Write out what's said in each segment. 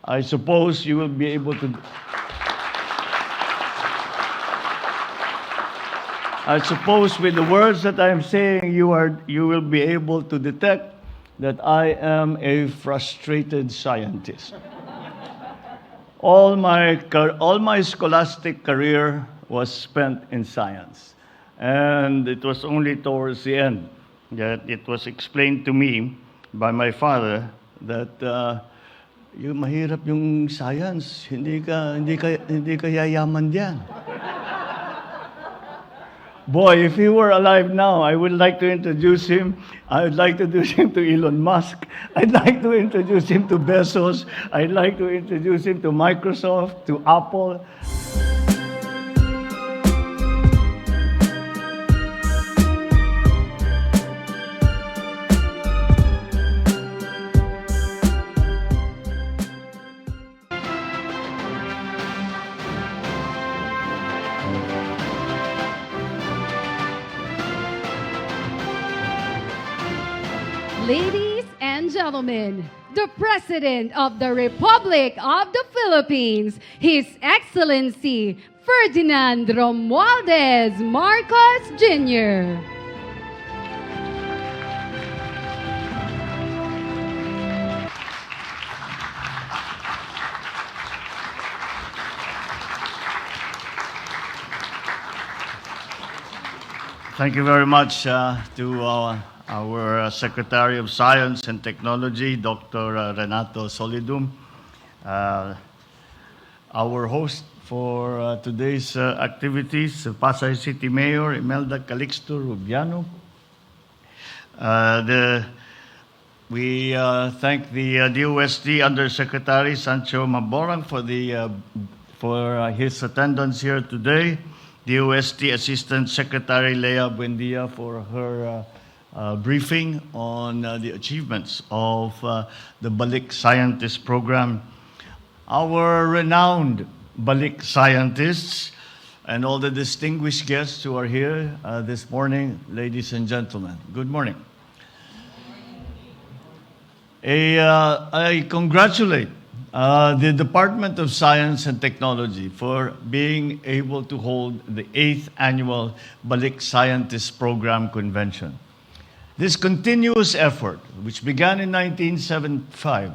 I suppose you will be able to. I suppose with the words that I am saying, you will be able to detect that I am a frustrated scientist. All my scholastic career was spent in science, and it was only towards the end that it was explained to me by my father that yung mahirap yung science, hindi ka yayaman diyan. Boy, if he were alive now, I would like to introduce him. I would like to introduce him to Elon Musk. I'd like to introduce him to Bezos. I'd like to introduce him to Microsoft, to Apple. Ladies and gentlemen, the President of the Republic of the Philippines, His Excellency Ferdinand Romualdez Marcos Jr. Thank you very much to our Secretary of Science and Technology, Dr. Renato Solidum, our host for today's activities, Pasay City Mayor Imelda Calixto Rubiano. We thank the DOST Undersecretary Sancho Maborang for his attendance here today. DOST Assistant Secretary Lea Buendia for her briefing on the achievements of the Balik Scientist Program. Our renowned Balik scientists and all the distinguished guests who are here this morning, ladies and gentlemen, good morning. I congratulate the Department of Science and Technology for being able to hold the 8th Annual Balik Scientist Program Convention. This continuous effort, which began in 1975,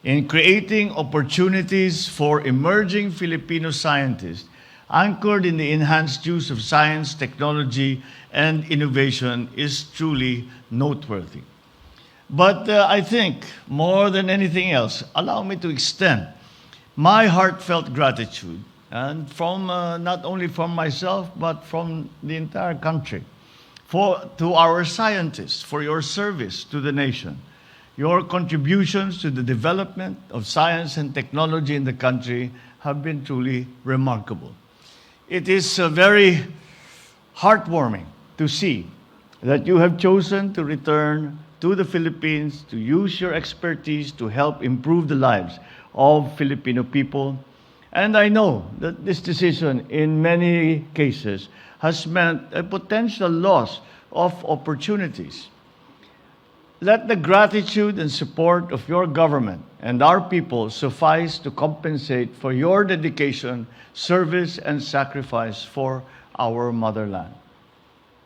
in creating opportunities for emerging Filipino scientists, anchored in the enhanced use of science, technology, and innovation, is truly noteworthy. But I think, more than anything else, allow me to extend my heartfelt gratitude, and from not only from myself, but from the entire country, to our scientists for your service to the nation. Your contributions to the development of science and technology in the country have been truly remarkable. It is very heartwarming to see that you have chosen to return to the Philippines to use your expertise to help improve the lives of Filipino people. And I know that this decision, in many cases, has meant a potential loss of opportunities. Let the gratitude and support of your government and our people suffice to compensate for your dedication, service, and sacrifice for our motherland.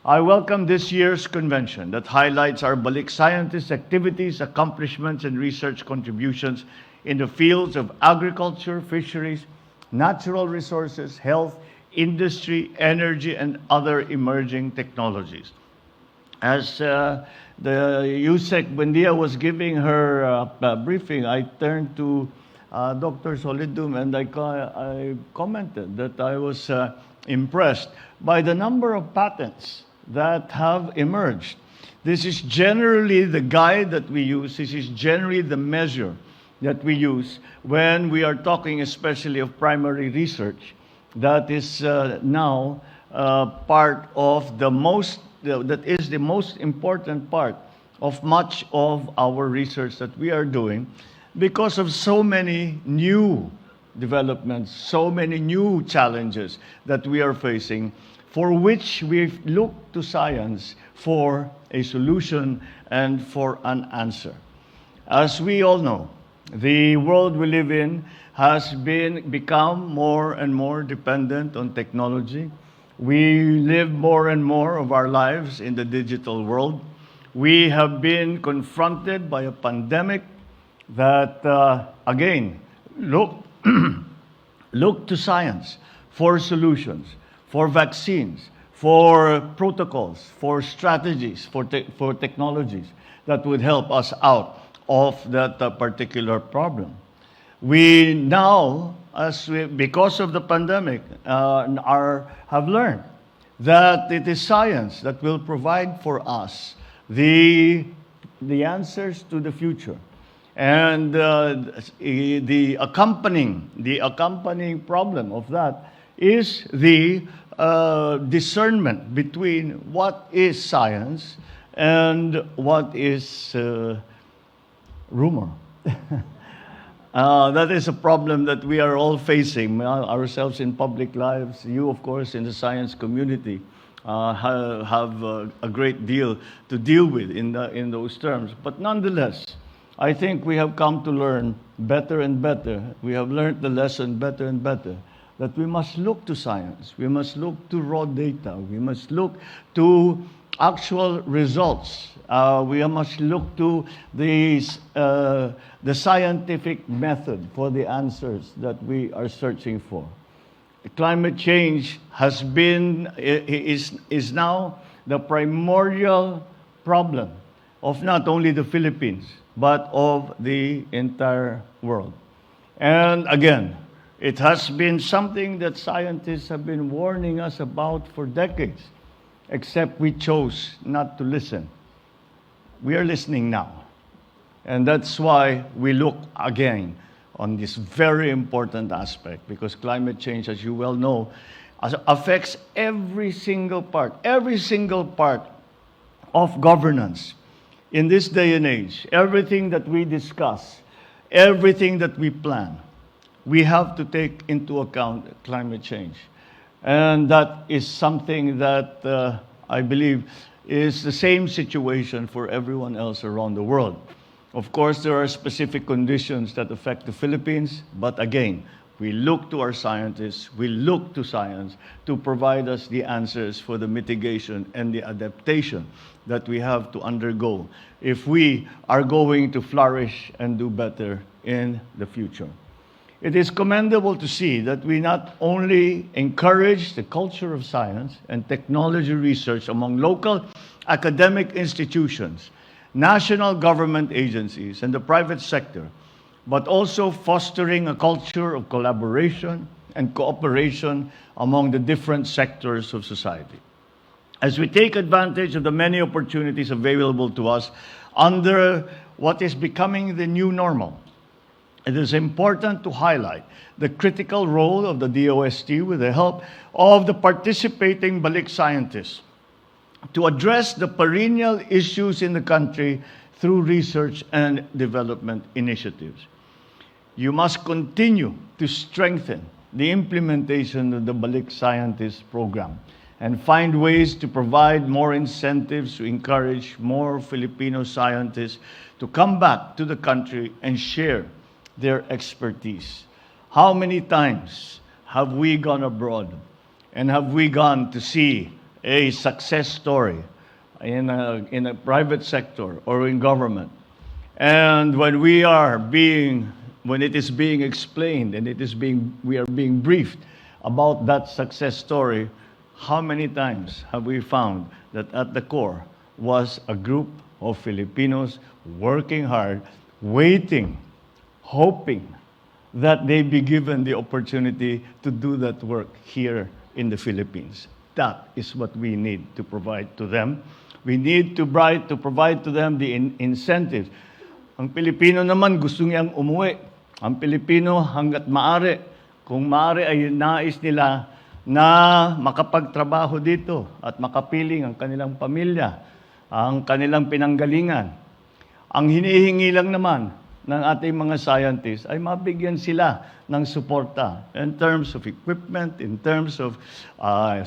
I welcome this year's convention that highlights our Balik scientists' activities, accomplishments, and research contributions in the fields of agriculture, fisheries, natural resources, health, industry, energy, and other emerging technologies. As the USEC Buendia was giving her briefing, I turned to Dr. Solidum and I commented that I was impressed by the number of patents that have emerged. This is generally the guide that we use. This is generally the measure that we use when we are talking especially of primary research. That is now part of that is the most important part of much of our research that we are doing because of so many new developments, so many new challenges that we are facing, for which we look to science for a solution and for an answer. As we all know, The world we live in has become more and more dependent on technology. We live more and more of our lives in the digital world. We have been confronted by a pandemic that, again, look to science for solutions, for vaccines, for protocols, for strategies, for technologies that would help us out of that particular problem. We now, because of the pandemic, have learned that it is science that will provide for us the answers to the future. And the accompanying problem of that is the discernment between what is science and what is rumor. That is a problem that we are all facing, ourselves in public lives. You, of course, in the science community, have a great deal to deal with in those terms. But nonetheless, I think we have come to learn better and better. We have learned the lesson better and better, that we must look to science. We must look to raw data. We must look to actual results. We must look to the scientific method for the answers that we are searching for. Climate change is now the primordial problem of not only the Philippines, but of the entire world. And again, it has been something that scientists have been warning us about for decades, except we chose not to listen. We are listening now. And that's why we look again on this very important aspect, because climate change, as you well know, affects every single part of governance. In this day and age, everything that we discuss, everything that we plan, we have to take into account climate change. And that is something that I believe is the same situation for everyone else around the world. Of course, there are specific conditions that affect the Philippines, but again, we look to our scientists, we look to science to provide us the answers for the mitigation and the adaptation that we have to undergo if we are going to flourish and do better in the future. It is commendable to see that we not only encourage the culture of science and technology research among local academic institutions, national government agencies, and the private sector, but also fostering a culture of collaboration and cooperation among the different sectors of society. As we take advantage of the many opportunities available to us under what is becoming the new normal, it is important to highlight the critical role of the DOST with the help of the participating Balik scientists to address the perennial issues in the country through research and development initiatives. You must continue to strengthen the implementation of the Balik Scientist Program and find ways to provide more incentives to encourage more Filipino scientists to come back to the country and share their expertise. How many times have we gone abroad and have we gone to see a success story in a private sector or in government? And when it is being explained and we are being briefed about that success story, how many times have we found that at the core was a group of Filipinos working hard, waiting, hoping that they be given the opportunity to do that work here in the Philippines? That is what we need to provide to them. We need to provide to them the incentives. Ang Pilipino naman gusto niyang umuwi. Ang Pilipino hanggat maaari, kung maaari ay nais nila na makapagtrabaho dito at makapiling ang kanilang pamilya, ang kanilang pinanggalingan. Ang hinihingi lang naman ng ating mga scientists ay mabigyan sila ng suporta in terms of equipment, in terms of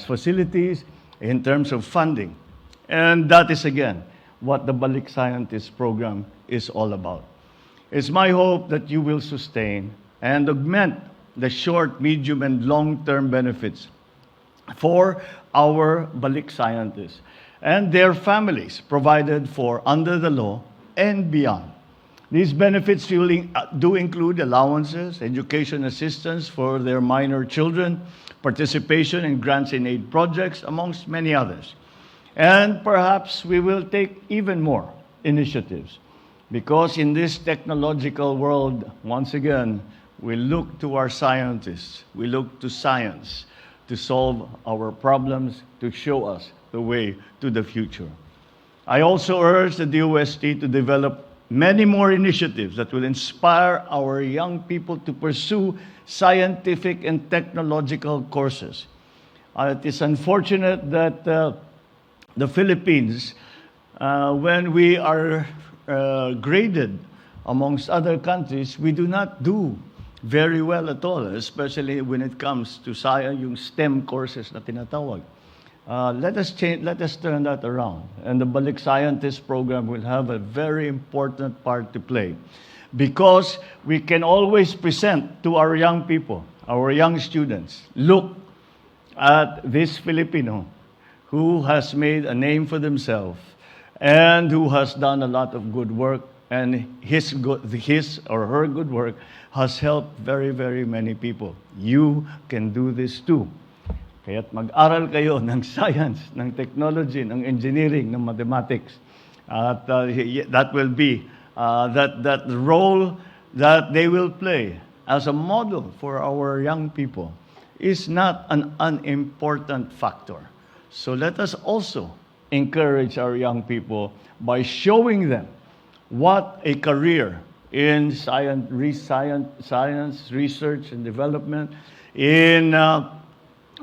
facilities, in terms of funding. And that is, again, what the Balik Scientist Program is all about. It's my hope that you will sustain and augment the short, medium, and long-term benefits for our Balik scientists and their families provided for under the law and beyond. These benefits do include allowances, education assistance for their minor children, participation in grants and aid projects, amongst many others. And perhaps we will take even more initiatives, because in this technological world, once again, we look to our scientists, we look to science to solve our problems, to show us the way to the future. I also urge the DOST to develop many more initiatives that will inspire our young people to pursue scientific and technological courses. It is unfortunate that the Philippines, when we are graded amongst other countries, we do not do very well at all, especially when it comes to science, yung STEM courses na tinatawag. Let us turn that around. And the Balik Scientist program will have a very important part to play, because we can always present to our young people, our young students, look at this Filipino who has made a name for themselves and who has done a lot of good work, and his or her good work has helped very, very many people. You can do this too. Kaya't mag-aral kayo ng science, ng technology, ng engineering, ng mathematics. At that will be that role that they will play as a model for our young people is not an unimportant factor. So let us also encourage our young people by showing them what a career in science, research and development, in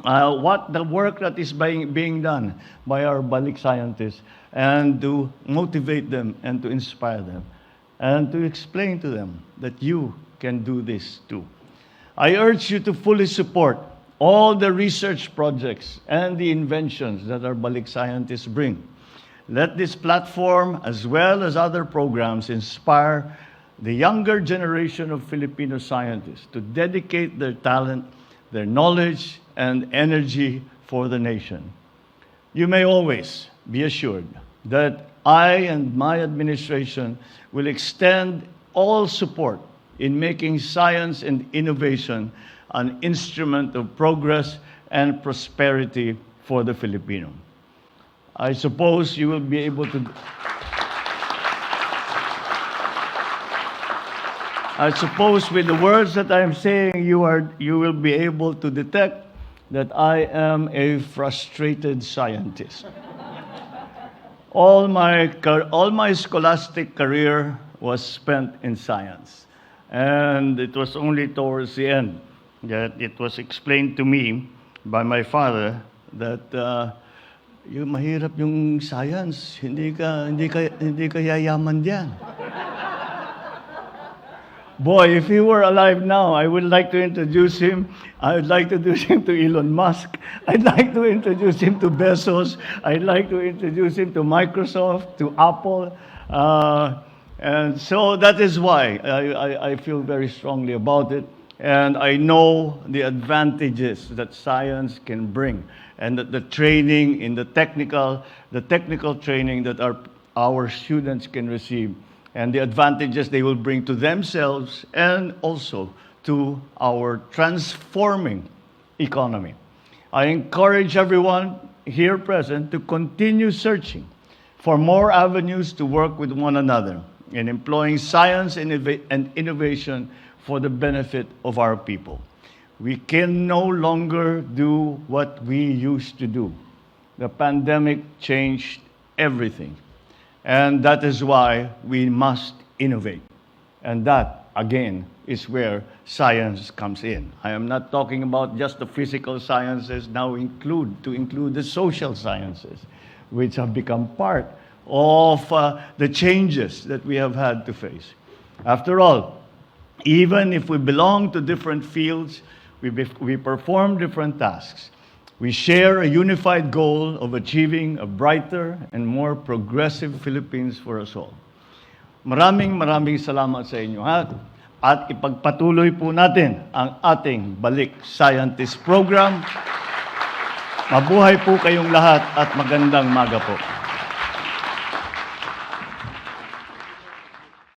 what the work that is being done by our Balik scientists, and to motivate them and to inspire them and to explain to them that you can do this too. I urge you to fully support all the research projects and the inventions that our Balik scientists bring. Let this platform, as well as other programs, inspire the younger generation of Filipino scientists to dedicate their talent, their knowledge, and energy for the nation. You may always be assured that I and my administration will extend all support in making science and innovation an instrument of progress and prosperity for the Filipino. I suppose you will be able to... I suppose with the words that I am saying, you will be able to detect that I am a frustrated scientist. All my scholastic career was spent in science, and it was only towards the end that it was explained to me by my father that yung mahirap yung science, hindi ka yayaman diyan. Boy, if he were alive now, I would like to introduce him. I would like to introduce him to Elon Musk. I'd like to introduce him to Bezos. I'd like to introduce him to Microsoft, to Apple. And so that is why I feel very strongly about it. And I know the advantages that science can bring, and that the training in the technical training that our students can receive, and the advantages they will bring to themselves and also to our transforming economy. I encourage everyone here present to continue searching for more avenues to work with one another in employing science and innovation for the benefit of our people. We can no longer do what we used to do. The pandemic changed everything. And that is why we must innovate. And that, again, is where science comes in. I am not talking about just the physical sciences, now include the social sciences, which have become part of the changes that we have had to face. After all, even if we belong to different fields, we perform different tasks. We share a unified goal of achieving a brighter and more progressive Philippines for us all. Maraming salamat sa inyo, ha? At ipagpatuloy po natin ang ating Balik Scientist Program. Mabuhay po kayong lahat at magandang maga po.